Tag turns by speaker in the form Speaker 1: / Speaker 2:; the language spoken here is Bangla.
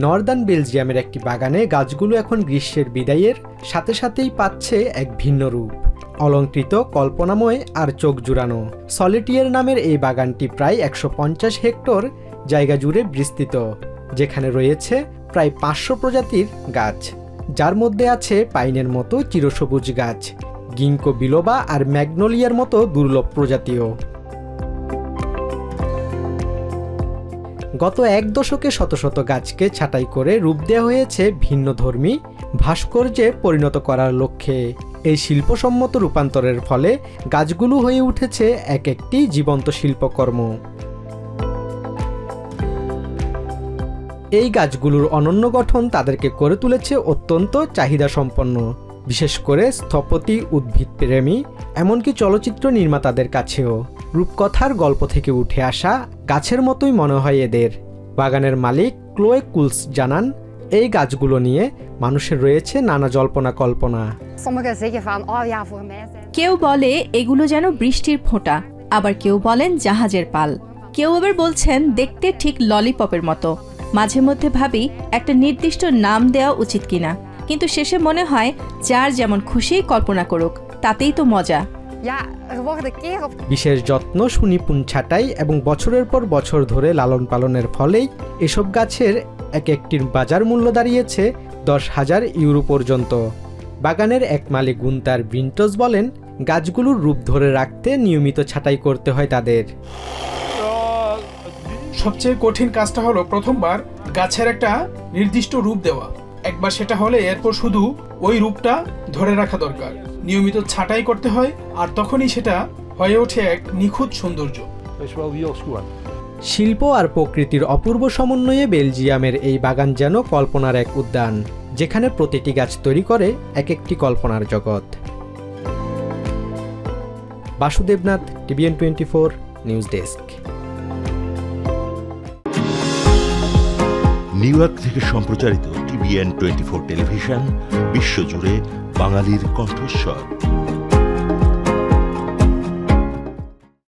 Speaker 1: নর্দার্ন বেলজিয়ামের একটি বাগানে গাছগুলো এখন গ্রীষ্মের বিদায়ের সাথে সাথেই পাচ্ছে এক ভিন্ন রূপ। অলংকৃত, কল্পনাময় আর চোখ জুড়ানো। সলিটিয়ার নামের এই বাগানটি প্রায় ১৫০ হেক্টর জায়গা জুড়ে বিস্তৃত, যেখানে রয়েছে প্রায় ৫০০ প্রজাতির গাছ, যার মধ্যে আছে পাইনের মতো চিরসবুজ গাছ, গিঙ্কো বিলোবা আর ম্যাগনোলিয়ার মতো দুর্লভ প্রজাতিও। গত এক দশকে শত শত গাছকে ছাঁটাই করে রূপ দেওয়া হয়েছে ভিন্নধর্মী ভাস্কর্যে পরিণত করার লক্ষ্যে। এই শিল্পসম্মত রূপান্তরের ফলে গাছগুলো হয়ে উঠেছে এক একটি জীবন্ত শিল্পকর্ম। এই গাছগুলোর অনন্য গঠন তাদেরকে করে তুলেছে অত্যন্ত চাহিদাসম্পন্ন, বিশেষ করে স্থপতি, উদ্ভিদপ্রেমী, এমনকি চলচ্চিত্র নির্মাতাদের কাছেও। রূপকথার গল্প থেকে উঠে আসা গাছের মতোই মনে হয় এদের। বাগানের মালিক ক্লোয়ে কুলস জানান, এই গাছগুলো নিয়ে মানুষের রয়েছে নানা জল্পনা কল্পনা।
Speaker 2: কেউ বলে এগুলো যেন বৃষ্টির ফোঁটা, আবার কেউ বলেন জাহাজের পাল, কেউ আবার বলছেন দেখতে ঠিক ললিপপের মতো। মাঝে মধ্যে ভাবি একটা নির্দিষ্ট নাম দেওয়া উচিত কিনা, কিন্তু শেষে মনে হয় যার যেমন খুশি কল্পনা করুক, তাতেই তো মজা।
Speaker 1: বিশেষ যত্ন, সুনিপুণ ছাঁটাই এবং বছরের পর বছর ধরে লালন পালনের ফলেই এসব গাছের এক একটির বাজার মূল্য দাঁড়িয়েছে 10,000 ইউরো পর্যন্ত। বাগানের এক মালিক গুন্তার ব্রিন্টস বলেন, গাছগুলোর রূপ ধরে রাখতে নিয়মিত ছাঁটাই করতে হয় তাদের।
Speaker 3: সবচেয়ে কঠিন কাজটা হলো প্রথমবার গাছের একটা নির্দিষ্ট রূপ দেওয়া। একবার সেটা হলে এরপর শুধু ওই রূপটা ধরে রাখা দরকার। নিয়মিত ছাঁটাই করতে হয়, আর তখনই সেটা হয়ে ওঠে এক নিখুঁত সৌন্দর্য।
Speaker 1: শিল্প আর প্রকৃতির অপূর্ব সমন্বয়ে বেলজিয়ামের এই বাগান যেন কল্পনার এক উদ্যান, যেখানে প্রতিটি গাছ তৈরি করে এক একটি কল্পনার জগৎ। Basudebnath, TVN24 news desk.
Speaker 4: New York থেকে সম্প্রচারিত TVN24 টেলিভিশন বিশ্বজুড়ে বাঙালির কণ্ঠস্বর।